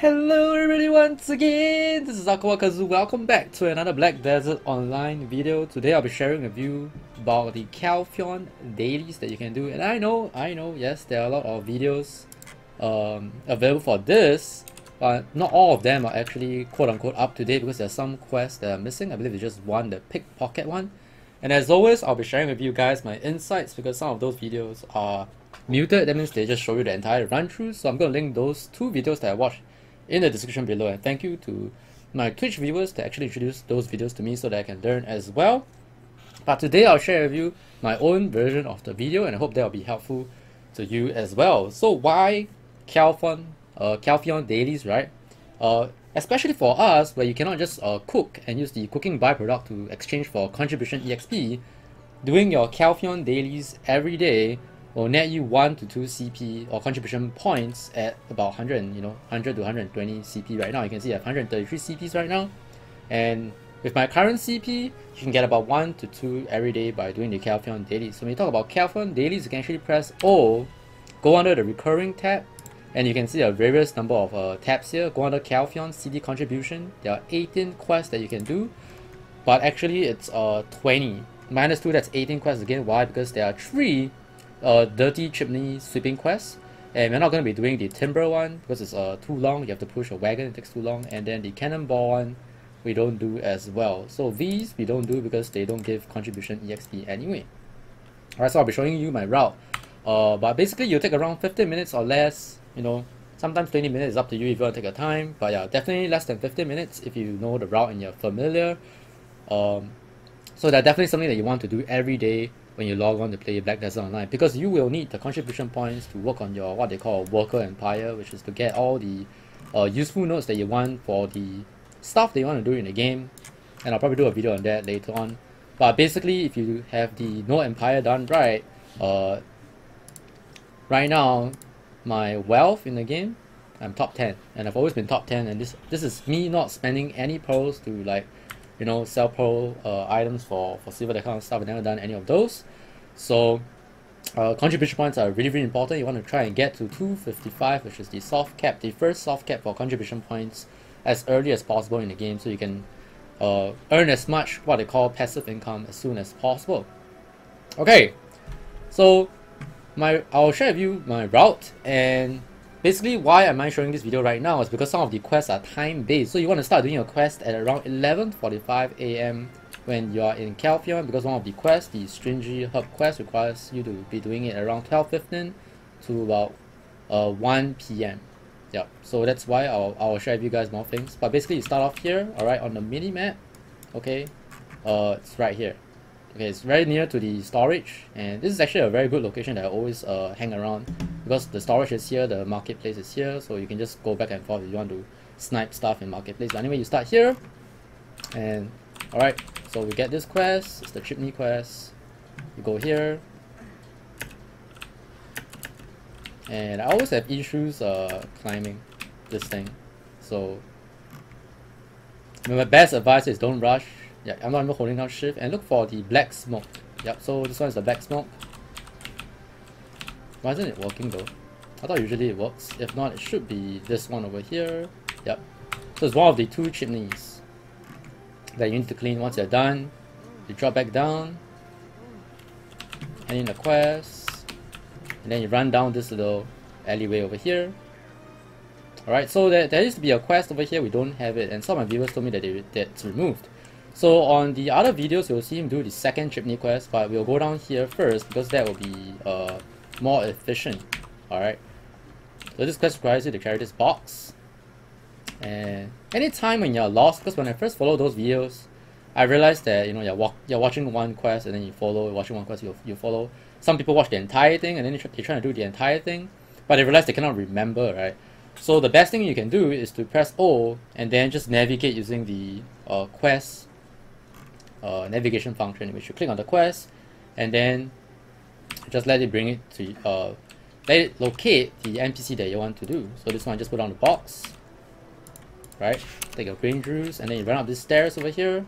Hello everybody once again, this is AikawaKazu. Welcome back to another Black Desert Online video. Today I'll be sharing with you about the Calpheon dailies that you can do. And I know, yes, there are a lot of videos available for this, but not all of them are actually quote-unquote up to date because there's some quests that are missing. I believe there's just one, the pickpocket one. And as always, I'll be sharing with you guys my insights because some of those videos are muted. That means they just show you the entire run-through. So I'm going to link those two videos that I watched in the description below, and thank you to my Twitch viewers to actually introduce those videos to me so that I can learn as well. But today I'll share with you my own version of the video, and I hope that will be helpful to you as well. So why Calpheon dailies, right? Especially for us, where you cannot just cook and use the cooking byproduct to exchange for contribution EXP, doing your Calpheon dailies every day will net you 1 to 2 CP or contribution points at about 100 to 120 CP right now. You can see I have 133 CPs right now, and with my current CP, you can get about 1 to 2 every day by doing the Calpheon dailies. So when you talk about Calpheon dailies, you can actually press O, go under the recurring tab, and you can see a various number of tabs here. Go under Calpheon CD contribution. There are 18 quests that you can do, but actually it's 20 minus 2. That's 18 quests again. Why? Because there are 3 dirty chimney sweeping quests, and we're not going to be doing the timber one because it's too long. You have to push a wagon, it takes too long. And then the cannonball one we don't do as well. So these we don't do because they don't give contribution EXP anyway. Alright, so I'll be showing you my route, but basically you take around 15 minutes or less. Sometimes 20 minutes is up to you if you want to take your time, but yeah, definitely less than 15 minutes if you know the route and you're familiar. So that's definitely something that you want to do every day when you log on to play Black Desert Online, because you will need the contribution points to work on your what they call worker empire, which is to get all the useful nodes that you want for the stuff that you want to do in the game. And I'll probably do a video on that later on. But basically, if you have the node empire done right, right now my wealth in the game, I'm top 10, and I've always been top 10, and this is me not spending any pearls to sell pearl items for silver, that kind of stuff. I've never done any of those. So contribution points are really important. You want to try and get to 255, which is the soft cap, the first soft cap for contribution points, as early as possible in the game, so you can earn as much what they call passive income as soon as possible. Okay, so I'll share with you my route, and basically why am I showing this video right now is because some of the quests are time based. So you want to start doing your quest at around 11:45 AM when you are in Calpheon, because one of the quests, the Stringy Herb quest, requires you to be doing it around 12:15 to about 1 PM. Yeah, so that's why I'll share with you guys more things. But basically you start off here, alright, on the mini map. Okay, it's right here. Okay, it's very near to the storage, and this is actually a very good location that I always hang around, because the storage is here, the marketplace is here, so you can just go back and forth if you want to snipe stuff in marketplace. But anyway, you start here, and alright, so we get this quest. It's the chimney quest. You go here, and I always have issues climbing this thing, so my best advice is don't rush. Yeah, I'm not even holding down shift, and look for the black smoke. Yep, so this one is the black smoke. Why isn't it working though? I thought usually it works. If not, it should be this one over here. Yep. So it's one of the 2 chimneys that you need to clean. Once you're done, you drop back down, and in the quest, and then you run down this little alleyway over here. Alright, so there used to be a quest over here, we don't have it, and some of my viewers told me that it's removed. So on the other videos, you'll see him do the second chimney quest, but we'll go down here first because that will be more efficient. Alright, so this quest requires you to carry this box, and anytime when you're lost, because when I first followed those videos, I realized that you're watching one quest and then you follow, watching one quest you follow. Some people watch the entire thing and then they're trying to do the entire thing, but they realize they cannot remember, right? So the best thing you can do is to press O and then just navigate using the quest navigation function, in which you click on the quest and then just let it bring it to let it locate the NPC that you want to do. So this one, just put on the box, right? Take your green juice and then you run up these stairs over here.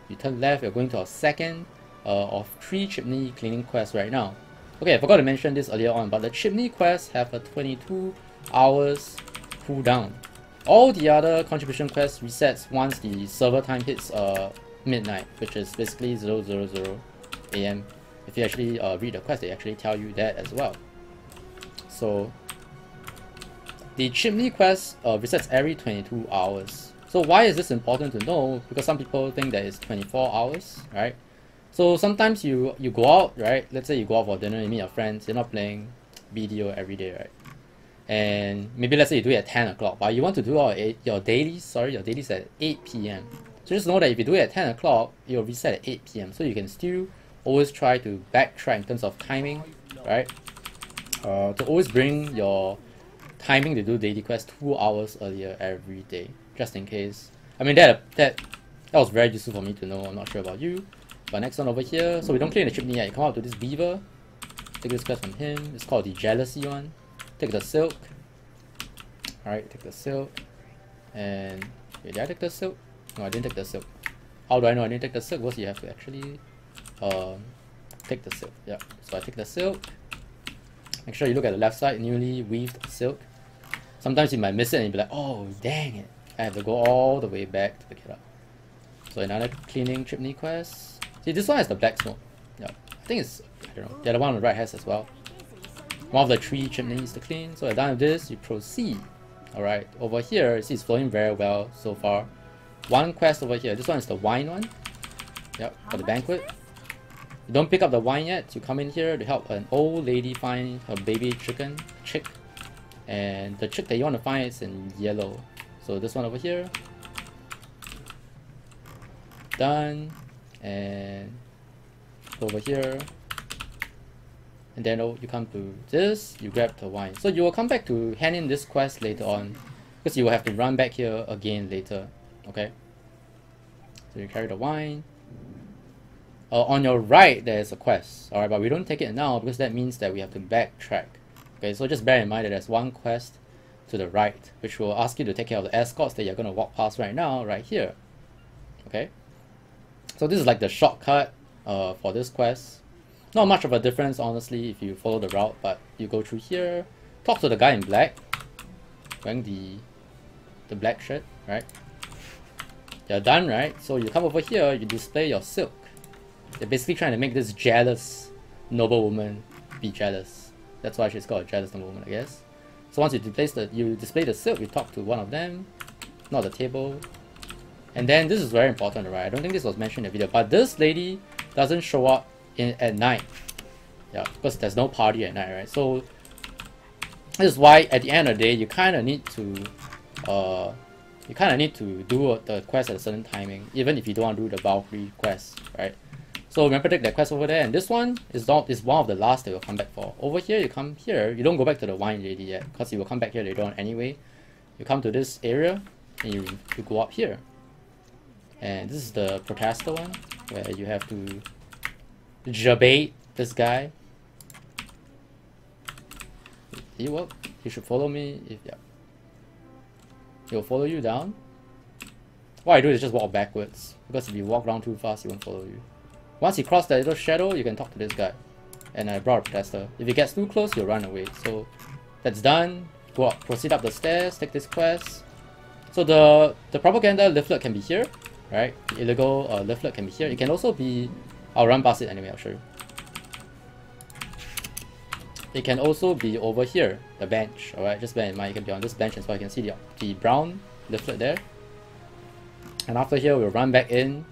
You turn left, you're going to our second of 3 chimney cleaning quests right now. Okay, I forgot to mention this earlier on, but the chimney quests have a 22 hours cooldown. All the other contribution quests resets once the server time hits midnight, which is basically 000 AM. If you actually read the quest, they actually tell you that as well. So the chimney quest resets every 22 hours. So why is this important to know? Because some people think that it's 24 hours, right? So sometimes you go out, right? Let's say you go out for dinner, you meet your friends, you're not playing BDO every day, right? And maybe let's say you do it at 10 o'clock, but you want to do your dailies at 8 p.m. So just know that if you do it at 10 o'clock, it'll reset at 8 p.m. So you can still always try to backtrack in terms of timing, right? To always bring your timing to do daily quest 2 hours earlier every day, just in case. I mean, that was very useful for me to know. I'm not sure about you. But next one over here, so we don't clean the chimney yet. You come out to this beaver, take this quest from him. It's called the jealousy one. Take the silk. Alright, take the silk. And wait, did I take the silk? No, I didn't take the silk. How do I know I didn't take the silk? Because you have to actually take the silk. Yeah. So I take the silk. Make sure you look at the left side, newly weaved silk. Sometimes you might miss it and you'll be like, oh dang it. I have to go all the way back to pick it up. So another cleaning chimney quest. See, this one has the black smoke. Yeah. I think it's, I don't know. The other one on the right has as well. One of the 3 chimneys to clean. So at done with this, you proceed. Alright, over here, you see it's flowing very well so far. One quest over here. This one is the wine one. Yep, for the banquet. You don't pick up the wine yet. You come in here to help an old lady find her baby chick. And the chick that you want to find is in yellow. So this one over here. Done. And over here. And then you come to this, you grab the wine. So you will come back to hand in this quest later on, because you will have to run back here again later. Okay? So you carry the wine. On your right, there's a quest. Alright, but we don't take it now because that means that we have to backtrack. Okay, so just bear in mind that there's one quest to the right, which will ask you to take care of the escorts that you're going to walk past right now, right here. Okay? So this is like the shortcut for this quest. Not much of a difference, honestly, if you follow the route, but you go through here, talk to the guy in black, wearing the black shirt, right? You're done, right? So you come over here, you display your silk. They're basically trying to make this jealous noblewoman be jealous. That's why she's called a jealous noblewoman, I guess. So once you display the silk, you talk to one of them, not the table. And then this is very important, right? I don't think this was mentioned in the video, but this lady doesn't show up at night. Yeah, because there's no party at night, right? So this is why at the end of the day you kind of need to do the quest at a certain timing, even if you don't want to do the Valkyrie quest, right? So remember, take that quest over there, and this one is one of the last that you'll come back for. Over here, you come here, you don't go back to the wine lady yet, because you will come back here later on anyway. You come to this area and you go up here. And this is the protester one, where you have to jabate this guy. He will. He should follow me. Yeah, he'll follow you down. What I do is just walk backwards, because if you walk around too fast, he won't follow you. Once you cross that little shadow, you can talk to this guy. And I brought a protester. If he gets too close, he'll run away. So that's done. Go up, proceed up the stairs, take this quest. So the propaganda leaflet can be here, right? The illegal leaflet can be here. It can also be, I'll run past it anyway, I'll show you. It can also be over here, the bench, alright? Just bear in mind, it can be on this bench as well. You can see the brown leaflet there. And after here, we'll run back in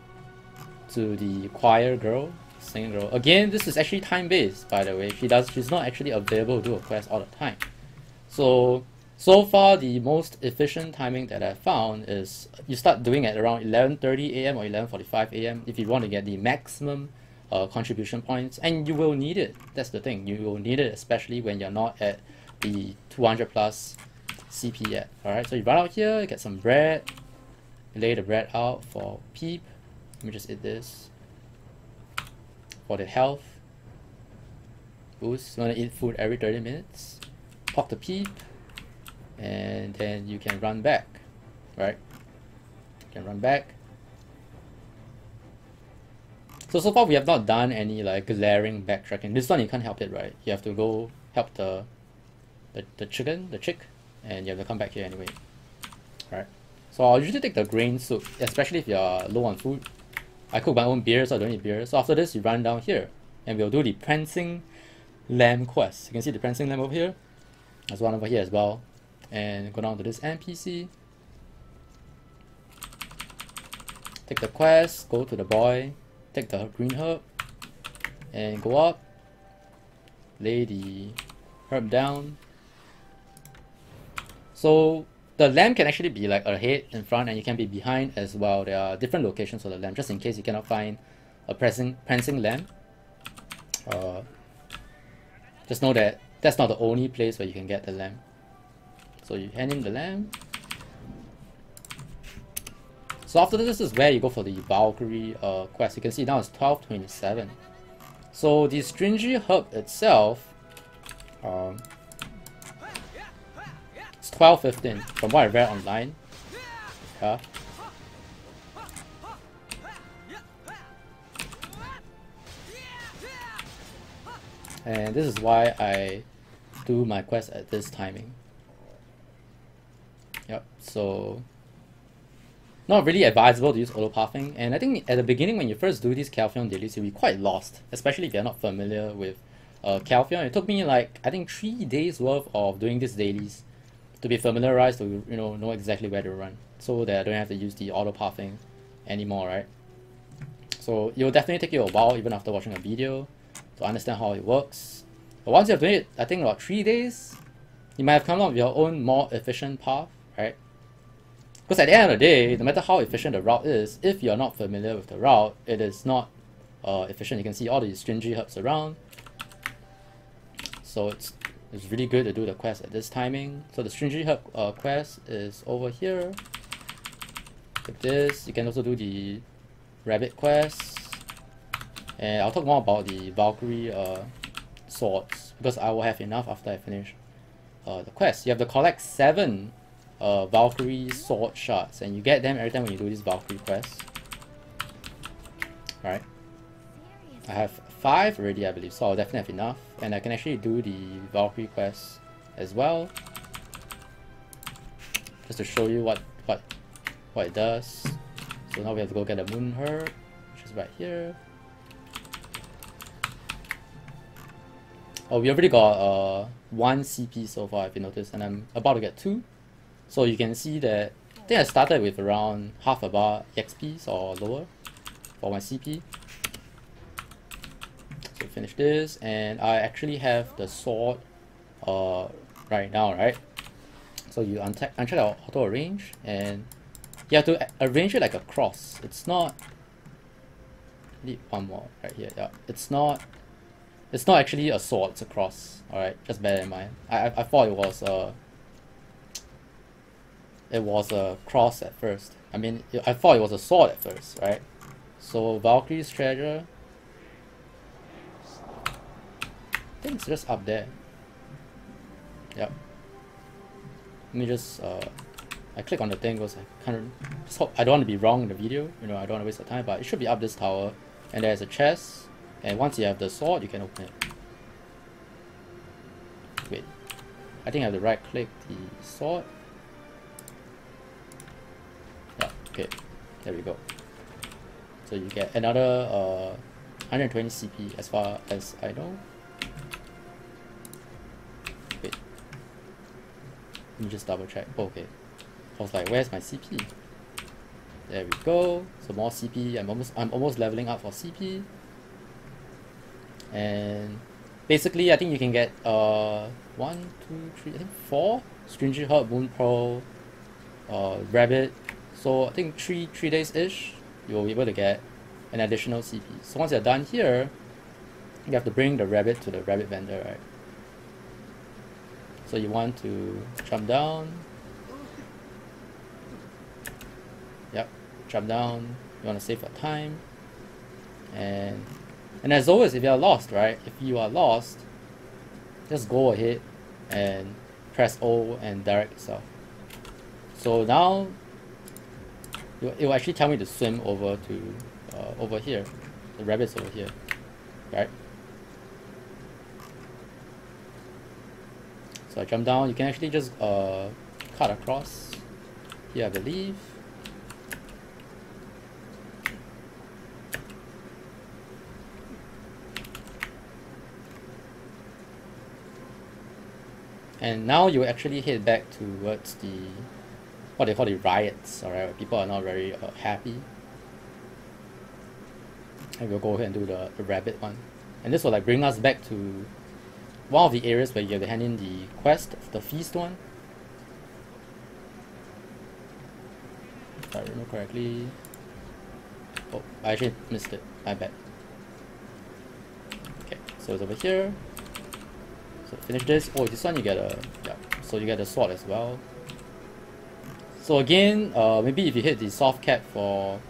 to the choir girl, singing girl. Again, this is actually time-based, by the way. She's not actually available to do a quest all the time. So far, the most efficient timing that I found is you start doing it around 11:30 AM or 11:45 AM if you want to get the maximum contribution points, and you will need it. That's the thing, you will need it, especially when you're not at the 200 plus CP yet. Alright, so you run out here, get some bread, lay the bread out for Peep. Let me just eat this for the health boost. You want to eat food every 30 minutes. Talk to Peep, and then you can run back, right? You can run back. So far we have not done any like glaring backtracking. This one you can't help it, right? You have to go help the chick, and you have to come back here anyway. right? So I'll usually take the grain soup, especially if you're low on food. I cook my own beer, so I don't need beer. So after this, you run down here, and we'll do the prancing lamb quest. You can see the prancing lamb over here. There's one over here as well. And go down to this NPC. Take the quest, go to the boy, take the green herb, and go up. Lay the herb down. So the lamb can actually be like ahead, in front, and you can be behind as well. There are different locations for the lamb, just in case you cannot find a prancing lamb. Just know that that's not the only place where you can get the lamb. So you hand in the lamb. So after this is where you go for the Valkyrie quest. You can see now it's 12:27. So the stringy herb itself, it's 12:15 from what I read online. Yeah. And this is why I do my quest at this timing. Yep, so not really advisable to use auto-pathing, and I think at the beginning when you first do these Calpheon dailies, you'll be quite lost, especially if you're not familiar with Calpheon. It took me like, I think 3 days worth of doing these dailies to be familiarized to know exactly where to run, so that I don't have to use the auto-pathing anymore, right? So it will definitely take you a while, even after watching a video, to understand how it works. But once you've done it, I think about 3 days, you might have come up with your own more efficient path, right? Because at the end of the day, no matter how efficient the route is, if you're not familiar with the route, it is not efficient. You can see all these stringy herbs around. So it's really good to do the quest at this timing. So the stringy herb quest is over here. Like this. You can also do the rabbit quest. And I'll talk more about the Valkyrie swords, because I will have enough after I finish the quest. You have to collect 7 Valkyrie sword shards, and you get them every time when you do this Valkyrie quest. Alright. I have 5 already, I believe, so I'll definitely have enough. And I can actually do the Valkyrie quest as well. Just to show you what it does. So now we have to go get a moon herb, which is right here. Oh, we already got 1 CP so far, if you noticed, and I'm about to get 2. So you can see that I think I started with around half a bar XPs or lower for my CP. So finish this, and I actually have the sword right now, right? So you uncheck auto arrange, and you have to arrange it like a cross. It's not. Need one more right here. Yeah, it's not actually a sword. It's a cross. All right, just bear in mind. I thought it was a cross at first. I mean, I thought it was a sword at first, right? So Valkyrie's treasure, I think it's just up there. Yep. Let me just I click on the thing because I don't want to be wrong in the video. I don't want to waste the time, but it should be up this tower, and there's a chest. And once you have the sword, you can open it. Wait, I think I have to right click the sword. Yeah, okay, there we go. So you get another 120 CP as far as I know. Wait, let me just double check. Oh, okay, I was like, where's my CP? There we go. So more CP. I'm almost leveling up for CP. And basically, I think you can get 1, 2, 3, I think 4 stringy herb, moon pearl, rabbit. So I think 3 days ish, you will be able to get an additional CP. So once you're done here, you have to bring the rabbit to the rabbit vendor, right? So you want to jump down. Yep, jump down. You want to save your time. And as always, if you are lost, right? If you are lost, just go ahead and press O and direct yourself. So now, it will actually tell me to swim over to over here. The rabbit's over here, right? So I jump down. You can actually just cut across here, I believe. And now you actually head back towards the, what they call the riots, alright, where people are not very happy. And we'll go ahead and do the rabbit one. And this will like bring us back to one of the areas where you have to hand in the quest, the feast one. If I remember correctly. Oh, I actually missed it, my bad. Okay, so it's over here. So finish this. Oh, this one you get a, yeah, so you get a sword as well. So again, maybe if you hit the soft cap for,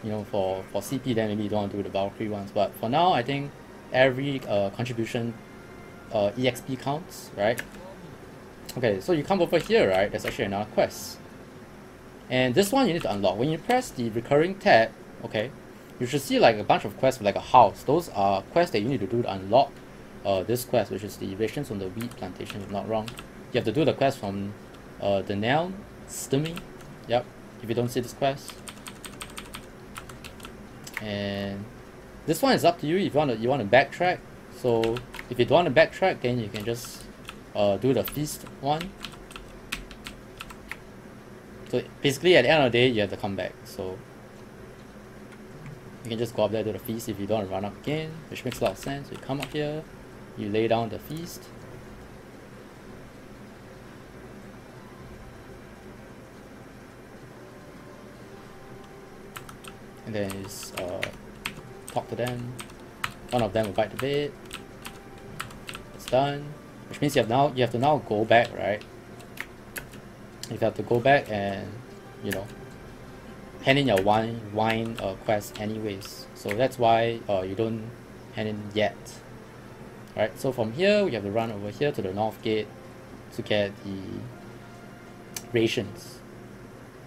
you know, for CP, then maybe you don't want to do the Valkyrie ones. But for now, I think every contribution EXP counts, right? Okay, so you come over here, right? There's actually another quest. And this one you need to unlock. When you press the recurring tab, okay, you should see like a bunch of quests with like a house. Those are quests that you need to do to unlock this quest, which is the rations from the wheat plantation, if not wrong. You have to do the quest from the nail stimming. Yep, if you don't see this quest. And this one is up to you if you want to backtrack. So if you don't want to backtrack, then you can just do the feast one. So basically at the end of the day you have to come back. So you can just go up there to the feast if you don't want to run up again, which makes a lot of sense. So you come up here, you lay down the feast. And then just talk to them. One of them will bite the bait. It's done. Which means you have to now go back, right? You have to go back and, you know, hand in your wine quest anyways. So that's why you don't hand in yet. Alright, so from here we have to run over here to the north gate to get the rations.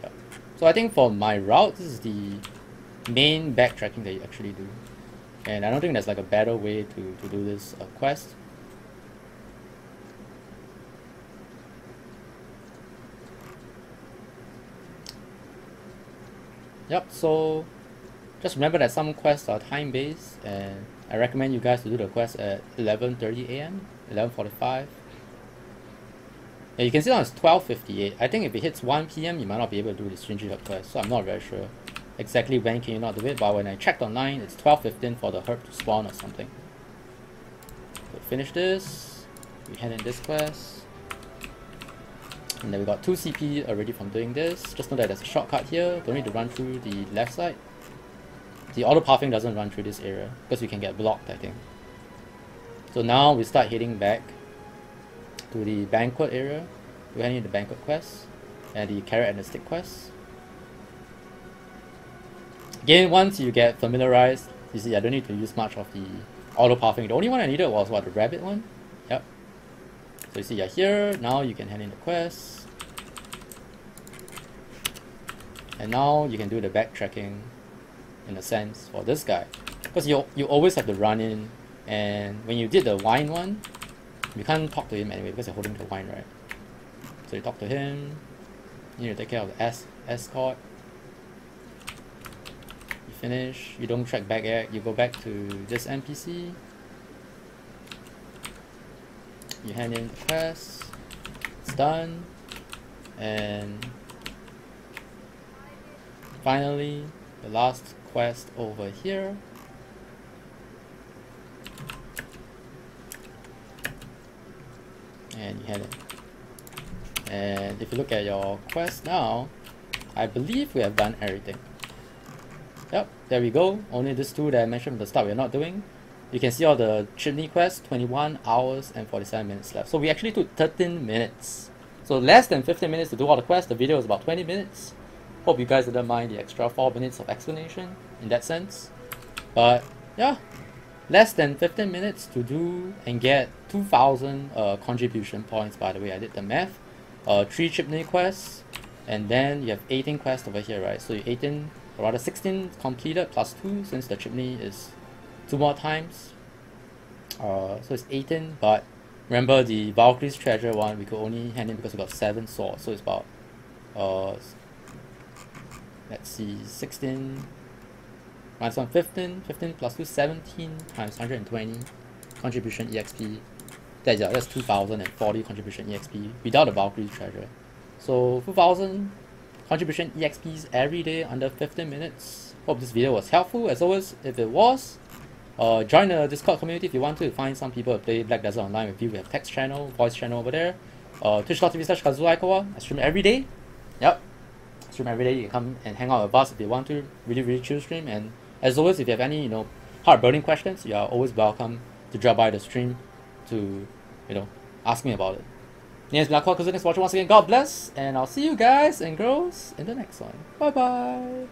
Yeah. So I think for my route, this is the main backtracking that you actually do. And I don't think there's like a better way to do this quest. Yep, so just remember that some quests are time-based, and I recommend you guys to do the quest at 11:30 AM, 11:45. And you can see now it's 12:58. I think if it hits 1 PM, you might not be able to do the Stringy Herb quest, so I'm not very sure exactly when can you not do it, but when I checked online, it's 12:15 for the herb to spawn or something. So finish this, we hand in this quest. And then we got 2 CP already from doing this. Just know that there's a shortcut here. Don't need to run through the left side. The auto pathing doesn't run through this area because we can get blocked, I think. So now we start heading back to the banquet area. We're heading to the banquet quest and the carrot and the stick quest. Again, once you get familiarized, you see I don't need to use much of the auto pathing. The only one I needed was what, the rabbit one? Yep. So you see you're here, now you can hand in the quest. And now you can do the backtracking in a sense for this guy. Because you always have to run in, and when you did the wine one, you can't talk to him anyway because you're holding the wine, right? So you talk to him, you need to take care of the escort. You finish, you don't track back yet, you go back to this NPC. You hand in the quest, it's done, and finally the last quest over here. And you hand in. And if you look at your quest now, I believe we have done everything. Yep, there we go. Only these 2 that I mentioned at the start we're not doing. You can see all the chimney quests, 21 hours and 47 minutes left. So we actually took 13 minutes. So less than 15 minutes to do all the quests. The video is about 20 minutes. Hope you guys didn't mind the extra 4 minutes of explanation in that sense. But yeah, less than 15 minutes to do and get 2,000 contribution points, by the way. I did the math. 3 chimney quests, and then you have 18 quests over here, right? So you 18, or rather 16 completed plus 2 since the chimney is 2 more times. So it's 18, but remember the Valkyrie's treasure one we could only hand in because we got 7 swords, so it's about let's see, 16 minus 1, 15, 15 plus 2, 17 times 120 contribution EXP. That's 2040 contribution EXP without the Valkyrie treasure. So 2000 contribution EXPs every day under 15 minutes. Hope this video was helpful. As always, if it was, join the Discord community if you want to find some people to play Black Desert Online with you. We have text channel, voice channel over there. Twitch.tv/KazuAikawa. I stream every day. Yep. I stream every day. You can come and hang out with us if you want to. Really chill stream. And as always, if you have any, heart-burning questions, you are always welcome to drop by the stream to, ask me about it. Name's AikawaKazu. Thanks for watching once again. God bless. And I'll see you guys and girls in the next one. Bye bye.